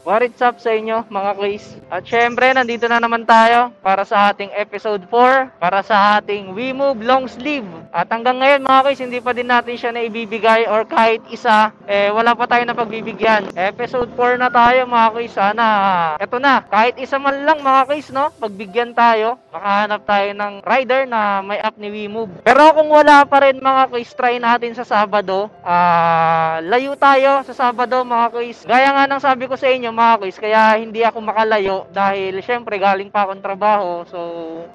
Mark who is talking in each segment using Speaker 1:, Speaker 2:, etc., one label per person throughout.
Speaker 1: What's up sa inyo mga quiz? At syempre, nandito na naman tayo para sa ating episode 4, para sa ating We Move Long Sleeve. At hanggang ngayon mga quiz, hindi pa din natin siya naibibigay or kahit isa, wala pa tayo na pagbibigyan. Episode 4 na tayo mga quiz, sana eto na, kahit isa man lang mga quiz, no? Pagbigyan tayo, makahanap tayo ng rider na may app ni We Move. Pero kung wala pa rin mga quiz, try natin sa Sabado. Layo tayo sa Sabado mga quiz. Gaya nga ng sabi ko sa inyo mga quiz, kaya hindi ako makalayo dahil syempre galing pa akong trabaho. So,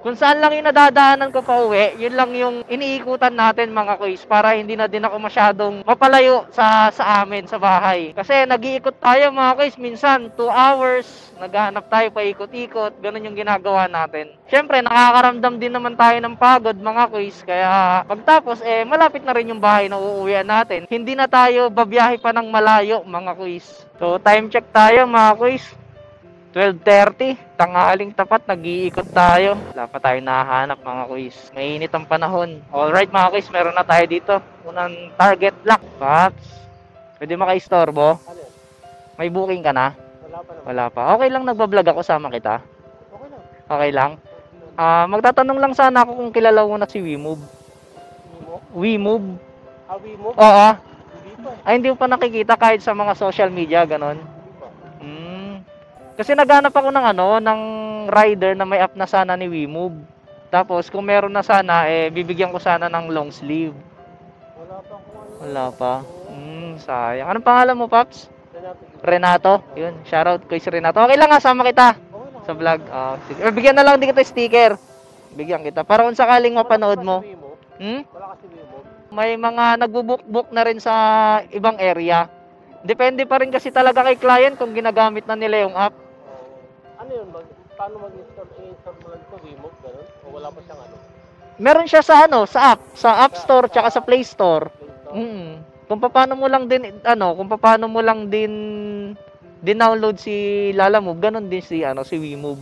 Speaker 1: kung saan lang yung nadadaanan ko pa uwi, yun lang yung iniikutan natin mga quiz para hindi na din ako masyadong mapalayo sa amin, sa bahay. Kasi nag-iikot tayo mga quiz, minsan 2 hours, naghahanap tayo paikot-ikot, ganun yung ginagawa natin. Syempre, nakakaramdam din naman tayo ng pagod mga quiz, kaya pagtapos, malapit na rin yung bahay na uuwian natin. Hindi na tayo babiyahe pa ng malayo mga quiz. So, time check tayo mga quiz. 12:30, tanghaling tapat, nag-iikot tayo. Wala pa tayo nahahanap mga quiz. Mainit ang panahon. Alright mga quiz, meron na tayo dito. Unang target lock. Paps, pwede maka-istorbo? May booking ka na?
Speaker 2: Wala pa naman.
Speaker 1: Wala pa. Okay lang, nagbablog ako, sama kita.
Speaker 2: Okay lang.
Speaker 1: Okay lang. Magtatanong lang sana ako kung kilala mo na si WeMove. WeMove?
Speaker 2: Wemo?
Speaker 1: Oo.
Speaker 2: Hindi pa.
Speaker 1: Ay, hindi mo pa nakikita kahit sa mga social media, ganon.
Speaker 2: Hindi pa.
Speaker 1: Kasi naghanap ako ng ng rider na may app na sana ni WeMove. Tapos kung meron na sana, bibigyan ko sana ng long sleeve.
Speaker 2: Wala pa akong ano.
Speaker 1: Wala pa. Sayang. Anong pangalan mo, Paps? Renato. Yun, shoutout kay si Renato. Okay lang nga, sama kita
Speaker 2: Okay lang.
Speaker 1: sa vlog. Sige. Bigyan na lang din kita sticker. Bigyan kita. Para kung sakaling mapanood mo.
Speaker 2: Wala kasi Wemo.
Speaker 1: May mga nagbo-book na rin sa ibang area. Depende pa rin kasi talaga kay client kung ginagamit na nila yung app.
Speaker 2: Ano yun? Paano mag-install? I-install mo lang ito, Wemo? Ganun? O wala pa siyang ano?
Speaker 1: Meron siya sa sa App Store tsaka sa Play Store. Kung paano mo lang din kung paano mo lang din download si Lalamove, ganun din si si WeMove.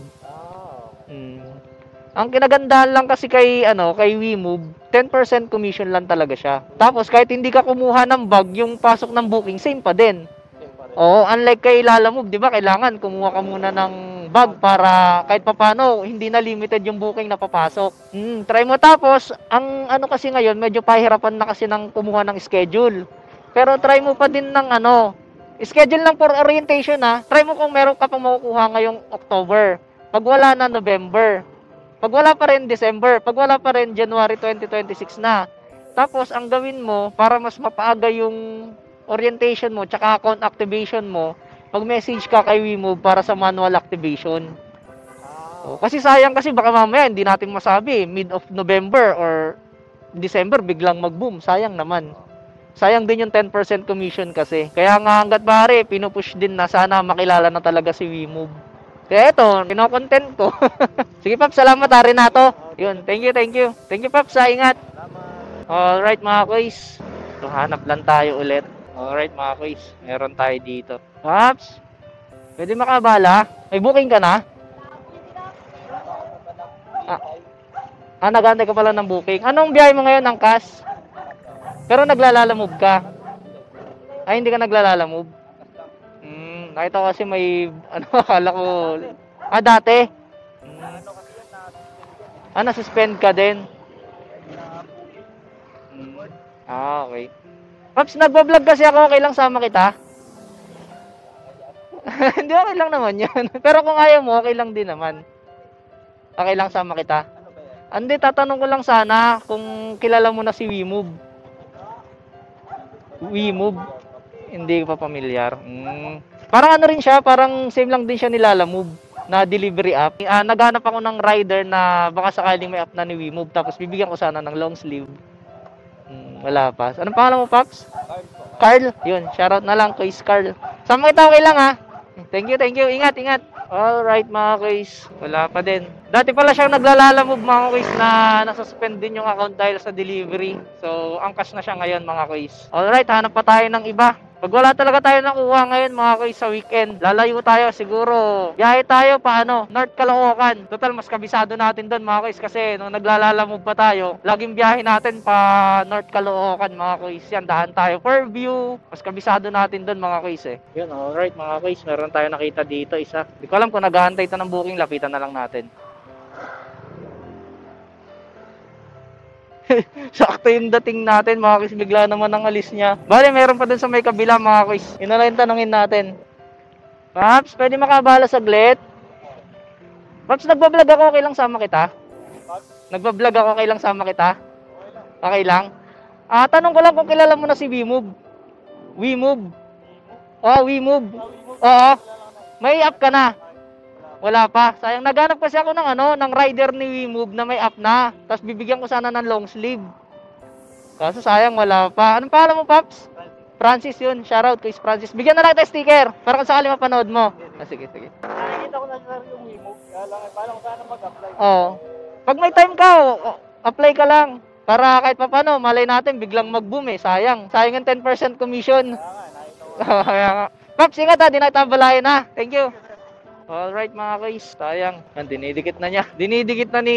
Speaker 1: Ang kinagandahan lang kasi kay kay WeMove, 10% commission lang talaga siya. Tapos kahit hindi ka kumuha ng bag, yung pasok ng booking same pa din.
Speaker 2: Same pa rin.
Speaker 1: Oo, unlike kay Lalamove, 'di ba? Kailangan kumuha ka muna ng bag para kahit papaano hindi na limited yung booking na papasok. Try mo. Tapos ang kasi ngayon, medyo pahirapan na kasi ng kumuha ng schedule. Pero try mo pa din ng schedule lang for orientation Try mo kung meron ka pang makukuha ngayong October. Pag wala na, November. Pag wala pa rin, December. Pag wala pa rin, January 2026 na. Tapos ang gawin mo para mas mapaaga yung orientation mo tsaka account activation mo, mag-message ka kay WeMove para sa manual activation. Kasi sayang kasi baka mamaya hindi natin masabi mid of November or December biglang mag-boom. Sayang naman. Sayang din yung 10% commission kasi. Kaya nga hanggat maaari, pinupush din na sana makilala na talaga si WeMove. Kaya ito, kino-content ko. Sige Paps, salamat Renato. Yun, thank you. Thank you Paps, ingat. Alright mga kuys. So, hanap lang tayo ulit. Alright mga kuys, meron tayo dito. Paps, pwede makabala? May booking ka na? Nag-aantay ka pala ng booking. Anong biyahe mo ngayon, Angkas? Pero naglalalamove ka? Ay, hindi ka naglalalamove? Nakita ko kasi may, akala ko, dati? Nasuspend ka din? Okay. Paps, nagbablog kasi ako, okay lang sama kita? Hindi, okay lang naman yun. Pero kung ayaw mo, okay lang din naman. Okay lang sama kita? Hindi, tatanong ko lang sana kung kilala mo na si WeMove. WeMove? Hindi pa pamilyar. Parang rin siya, parang same lang din siya ni Lalamove na delivery app. Naghanap ako ng rider na baka sakaling may app na ni WeMove, tapos bibigyan ko sana ng long sleeve. Wala pa. Anong pangalan mo, Paps? Carl? Yun, shoutout na lang kay Carl. Sama kita, okay lang Thank you. Ingat. Alright mga kuys, wala pa din. Dati pala siyang naglalalamove mga kuys na nasuspend din yung account dahil sa delivery. So, angkas na siya ngayon mga kuys. Alright, hanap pa tayo ng iba Pag wala talaga tayo nakuha ngayon mga kuys sa weekend, lalayo tayo siguro. Biyahe tayo paano? North Caloocan. Total mas kabisado natin doon mga kuys kasi nung naglalalamove pa tayo, laging biyahe natin pa North Caloocan mga kuys. Yan, daan tayo Fairview. Mas kabisado natin doon mga kuys eh. Yun, alright mga kuys, meron tayo nakita dito isa. Di ko alam kung naghahantay ito ng booking, lapitan na lang natin. Sakto yung dating natin mga kuys, bigla naman ang alis niya. Bale, meron pa dun sa may kabila mga kuys. Yun na lang yung tanongin natin. Paps, pwede makabala saglit? Paps, nagbablog ako, okay lang sama kita? Nagbablog ako, okay lang sama kita? Okay lang? Tanong ko lang kung kilala mo na si WeMove. WeMove? Oo, WeMove. Oo. May app ka na? Wala pa. Sayang, naghanap kasi ako ng rider ni WeMove na may app na. Tapos bibigyan ko sana ng long sleeve. Kaso sayang, wala pa. Anong pangalan mo, Paps? Francis yun. Shoutout kay Francis. Bigyan na lang tayo sticker para kung sakali mapanood mo. Sige.
Speaker 2: Nakikita ko na sa yung WeMove. Kaya lang, paano ko sana mag-apply?
Speaker 1: Oo. Pag may time ka, apply ka lang. Para kahit papano, malay natin, biglang mag-boom eh. Sayang. Sayang yung 10% commission. Kaya nga. Paps, ingat ha. Di na itabalayan ha. Thank you. Alright mga kuys, sayang. Yan, dinidikit na niya. Dinidikit na ni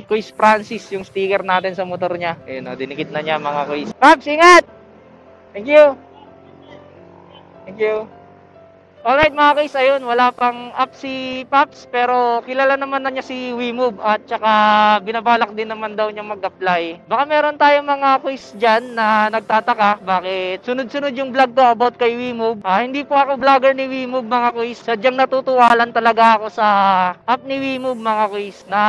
Speaker 1: Kuys Francis yung sticker natin sa motor niya. Ayun o, dinikit na niya mga kuys. Paps, ingat! Thank you! Thank you! Alright mga kuys, ayun, wala pang app si Paps pero kilala naman na niya si WeMove at saka binabalak din naman daw niya mag-apply. Baka meron tayong mga kuys dyan na nagtataka bakit sunod-sunod yung vlog ko about kay WeMove. Hindi po ako vlogger ni WeMove mga kuys. Sadyang natutuwa lang talaga ako sa app ni WeMove mga kuys na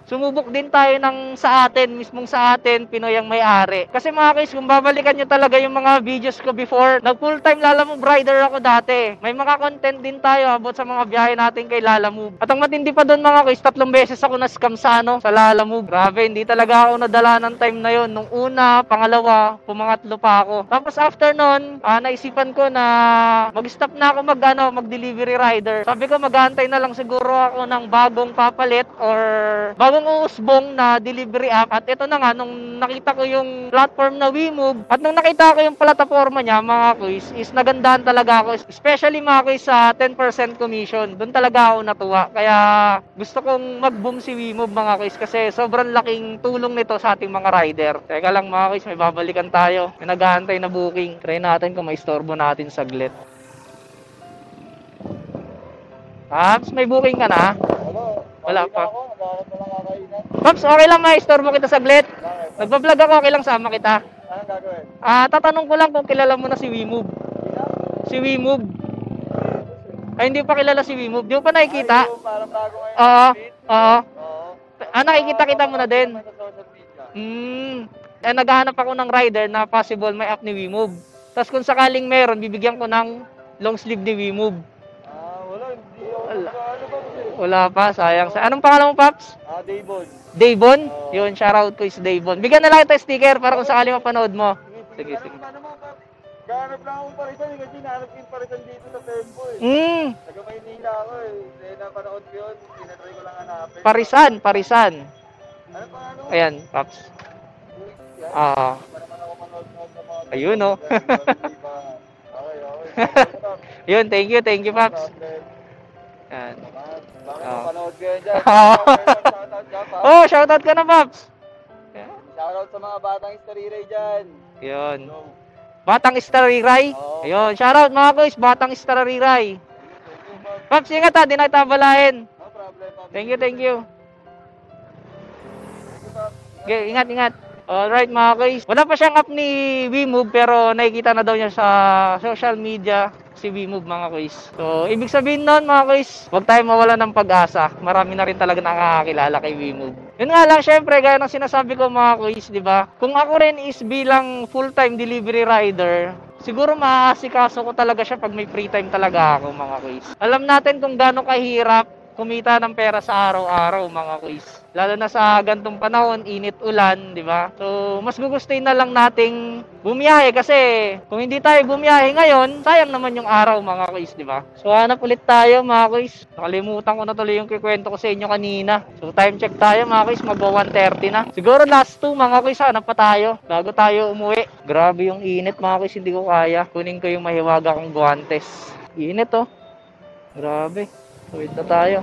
Speaker 1: sumubok din tayo ng sa atin, mismong sa atin, Pinoy ang may-ari. Kasi mga kuys, kung babalikan nyo talaga yung mga videos ko before, nag full-time Lalamove rider ako dati. May mga content din tayo about sa mga biyahe natin kay Lalamove. At ang matindi pa doon mga kuys, 3 beses ako na-scam sa Lalamove. Grabe, hindi talaga ako nadala ng time na yon. Nung una, pangalawa, pumangatlo pa ako. Tapos after nun, naisipan ko na mag-stop na ako mag-delivery rider. Sabi ko, mag-aantay na lang siguro ako ng bagong papalit or bagong uusbong na delivery app. At ito na nga, nung nakita ko yung platform na WeMove, at nung nakita ko yung plataforma niya, mga kuys, is nagandahan talaga ako. Especially mga kuys sa 10% commission. Doon talaga ako natuwa. Kaya gusto kong mag-boom si WeMove mga kuys kasi sobrang laking tulong nito sa ating mga rider. Teka lang mga kuys, may babalikan tayo. May naghahantay na booking. Try natin kung may istorbo natin saglit. Paps, may booking ka na? Wala pa. Paps, okay lang may istorbo kita saglit. Nagbablog ako, okay lang sama kita.
Speaker 2: Anong gagawin?
Speaker 1: Tatanong ko lang kung kilala mo na si WeMove. Si WeMove. Ay, hindi pa kilala si WeMove. Di mo pa nakikita?
Speaker 2: Parang bago ngayon.
Speaker 1: Oo.
Speaker 2: Oo.
Speaker 1: Nakikita kita mo na din. Naghahanap ako ng rider na possible may app ni WeMove. Tapos kung sakaling meron, bibigyan ko ng long sleeve ni WeMove.
Speaker 2: Wala. Hindi ako.
Speaker 1: Wala pa, sayang. Anong pangalan mo, Paps?
Speaker 2: Davon.
Speaker 1: Davon? Yun, shoutout ko is Davon. Bigyan na lang ito sticker para kung sakaling mapanood mo. Sige.
Speaker 2: Gahanap lang akong parisan kasi nahanap ko yung parisan dito sa Tempo Taga Maynila ako napanood ko yun, tinatry ko lang hanapin.
Speaker 1: Parisan.
Speaker 2: Ano pa ano?
Speaker 1: Ayan, Paps.
Speaker 2: Para man ako manood-nood ng mga...
Speaker 1: Ayun, oh.
Speaker 2: Okay.
Speaker 1: Yun, thank you, Paps. Yan.
Speaker 2: Bakit mapanood ko yun dyan?
Speaker 1: Shoutout ka na, Paps.
Speaker 2: Shoutout sa mga batang istariray dyan.
Speaker 1: Yun. Batang Istariray. Ayun, shoutout mga kuys, Batang Istariray. Paps, ingat ha, di na itabalahin.
Speaker 2: No problem, Paps.
Speaker 1: Thank you. Okay, ingat. Alright mga kuys. Wala pa siyang app ni WeMove pero nakikita na daw niya sa social media si WeMove mga kuys. So, ibig sabihin nun mga kuys, huwag tayo mawala ng pag-asa. Marami na rin talaga nakakakilala kay WeMove. Yun nga lang, syempre, gaya ng sinasabi ko mga kuys, di ba? Kung ako rin is bilang full-time delivery rider, siguro maaasikaso ko talaga siya pag may free time talaga ako mga kuys. Alam natin kung gaano kahirap kumita ng pera sa araw-araw mga kuis. Lalo na sa gantong panahon, init ulan, di ba? So, mas gugustuhin na lang nating bumiyahe kasi kung hindi tayo bumiyahe ngayon, sayang naman yung araw mga kuis, di ba? So, hanap ulit tayo mga kuis. Nakalimutan ko na tuloy yung kikwento ko sa inyo kanina. So, time check tayo mga kuis, magwa 1:30 na. Siguro last 2 mga kuis, hanap pa tayo bago tayo umuwi. Grabe yung init mga kuis, hindi ko kaya. Kunin ko yung mahiwaga kong guwantes. Init oh. Grabe. Wait na tayo.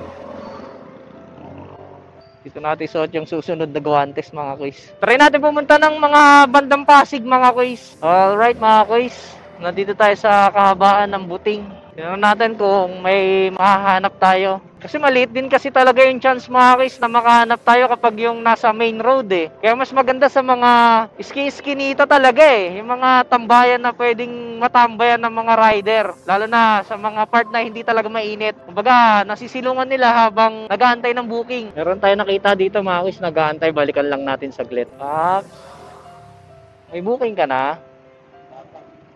Speaker 1: Dito natin suot yung susunod na guwantes mga kuis. Try natin pumunta ng mga bandang Pasig mga kuis. Alright mga kuis. Nandito tayo sa kahabaan ng Buting. Tingnan natin kung may mahahanap tayo. Kasi maliit din kasi talaga yung chance mga kuis na makahanap tayo kapag yung nasa main road eh. Kaya mas maganda sa mga iski-iskinita talaga eh. Yung mga tambayan na pwedeng matambayan ng mga rider. Lalo na sa mga part na hindi talaga mainit. Kumbaga, nasisilungan nila habang nag-aantay ng booking. Meron tayo nakita dito mga kuis, nag-aantay. Balikan lang natin saglit. Pops, may booking ka na?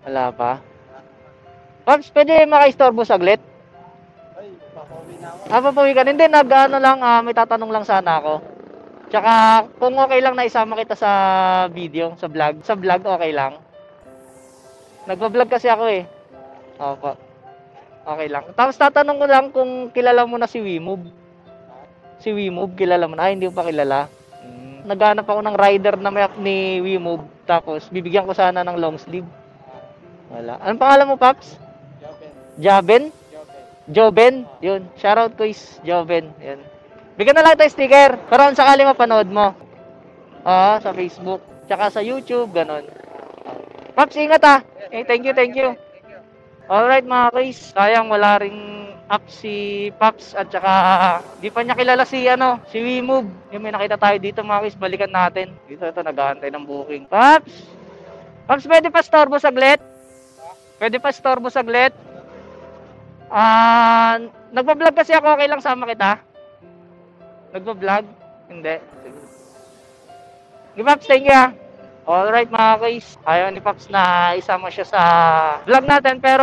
Speaker 1: Wala pa? Pops, pwede maka-istorbo saglit?
Speaker 2: Ay, papauwi na ako.
Speaker 1: Papawi ka. Hindi, nag-ano lang, may tatanong lang sana ako. Tsaka, kung okay lang na isama kita sa video, sa vlog. Sa vlog, okay lang. Nagpa-vlog kasi ako eh. Opo. Okay lang. Tapos tatanong ko lang kung kilala mo na si Wimove. Si Wimove, kilala mo na? Ay, hindi mo pa kilala. Naghanap ako ng rider na map ni Wimove. Tapos, bibigyan ko sana ng long sleeve. Wala. Anong pangalan mo, Paps? Jaben? Joben? Yun. Shoutout ko is Joben. Yun. Bigyan na lang tayo sticker. Para kung sakali mapanood mo. Oo, sa Facebook. Tsaka sa YouTube, ganun. Paps, ingat ah. Eh, thank you, thank you. Alright mga guys. Sayang wala ring up si Paps at tsaka di pa niya kilala si si Wimove. Yung may nakita tayo dito mga guys, balikan natin. Dito ito nag-aantay ng booking. Paps! Paps, pwede pa storbo saglit? Pwede pa storbo saglit? Nagpa-vlog kasi ako, okay lang sama kita? Nagpa-vlog? Hindi. Sige Paps, thank you ah. Alright mga guys, ayaw ni Paps na isama siya sa vlog natin pero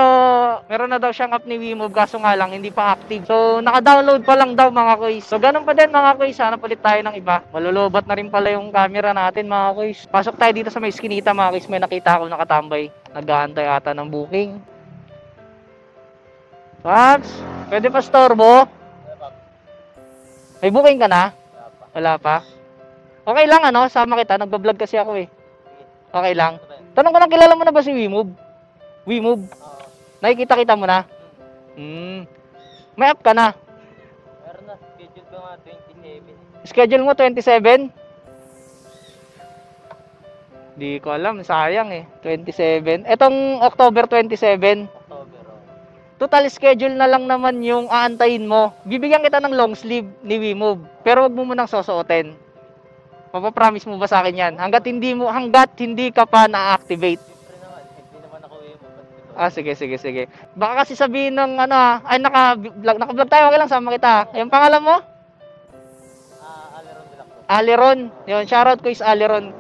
Speaker 1: meron na daw siyang app ni Wimove kaso nga lang hindi pa active. So naka-download pa lang daw mga guys. So ganun pa din mga guys, sana palit tayo ng iba. Malulubat na rin pala yung camera natin mga guys. Pasok tayo dito sa may iskinita mga guys, may nakita ako nakatambay. Nag-aantay ata ng booking. Paps, pwede pa storbo? May booking ka na? Wala pa? Okay lang sama kita, nagba-vlog kasi ako eh. Okay lang. Tanong ko lang, kilala mo na ba si Wimove? Wimove? Nakikita-kita mo na? May app ka na?
Speaker 2: Meron na, schedule ko nga 27.
Speaker 1: Schedule mo 27? Di ko alam, sayang eh. 27. Etong October 27. Total schedule na lang naman yung aantayin mo. Bibigyan kita ng long sleeve ni Wimove. Pero wag mo munang susuotin. Papapromise mo ba sa akin yan? Hanggat hindi ka pa na-activate.
Speaker 2: Hindi naman ako
Speaker 1: Sige. Baka kasi sabihin ng naka-vlog tayo, okay lang, sama kita. Yung pangalan mo?
Speaker 2: Aleron Bilak.
Speaker 1: Aleron. Yun, shoutout ko is Aleron.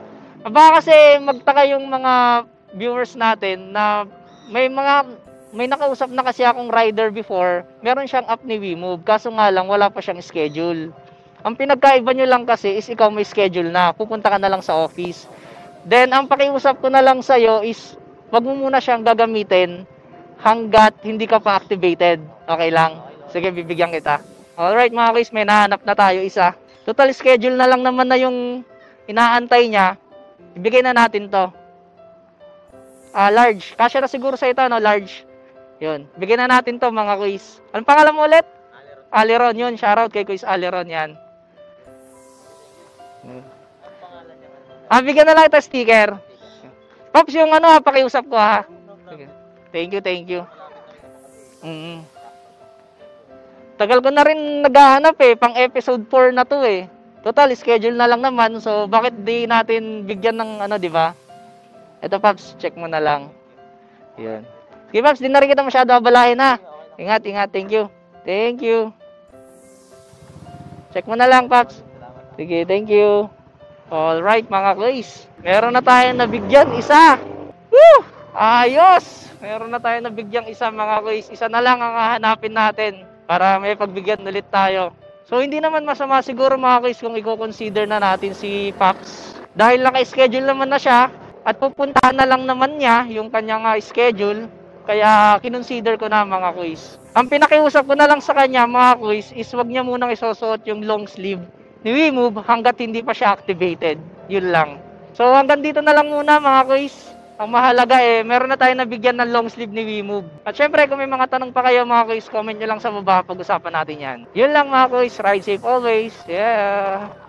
Speaker 1: Baka kasi magtaka yung mga viewers natin na may nakausap na kasi akong rider before, meron siyang app ni Wimove, kaso nga lang wala pa siyang schedule. Ang pinagkaiba nyo lang kasi is ikaw may schedule na, pupunta ka na lang sa office. Then, ang pakiusap ko na lang sa'yo is, wag mo muna siyang gagamitin hanggat hindi ka pa activated. Okay lang? Sige, bibigyan kita. Alright mga guys, may nahanap na tayo isa. Total schedule na lang naman na yung inaantay niya. Ibigay na natin to. Large. Kasya na siguro sa ito, large. Yun. Bigyan na natin to mga quiz. Anong pangalan mo ulit? Aleron. Yun. Shoutout kay Quiz Aleron yan. Bigyan na lang ito sticker. Pops, yung pakiusap ko ha. Thank you. Tagal ko na rin naghahanap eh. Pang episode 4 na to eh. Total, schedule na lang naman. So, bakit di natin bigyan ng di ba? Ito Pops, check mo na lang. Yan. Okay Pops, di na rin kita masyado abalahin ha. Ingat. Thank you. Check mo na lang Pops. Sige, thank you. Alright mga guys. Meron na tayong nabigyan isa. Woo! Ayos! Meron na tayong nabigyan isa mga guys. Isa na lang ang hahanapin natin. para may pagbigyan ulit tayo. So hindi naman masama siguro mga kuys kung i-consider na natin si Pax. Dahil naka-schedule naman na siya at pupuntahan na lang naman niya yung kanyang schedule. Kaya kinonsider ko na mga kuys. Ang pinakiusap ko na lang sa kanya mga kuys is wag niya munang isusuot yung long sleeve ni WeMove hanggat hindi pa siya activated. Yun lang. So hanggang dito na lang muna mga kuys. Ang mahalaga meron na tayo nabigyan ng long sleeve ni WeMove. At syempre kung may mga tanong pa kayo mga kuys, comment nyo lang sa baba, pag-usapan natin yan. Yun lang mga kuys, ride safe always. Yeah!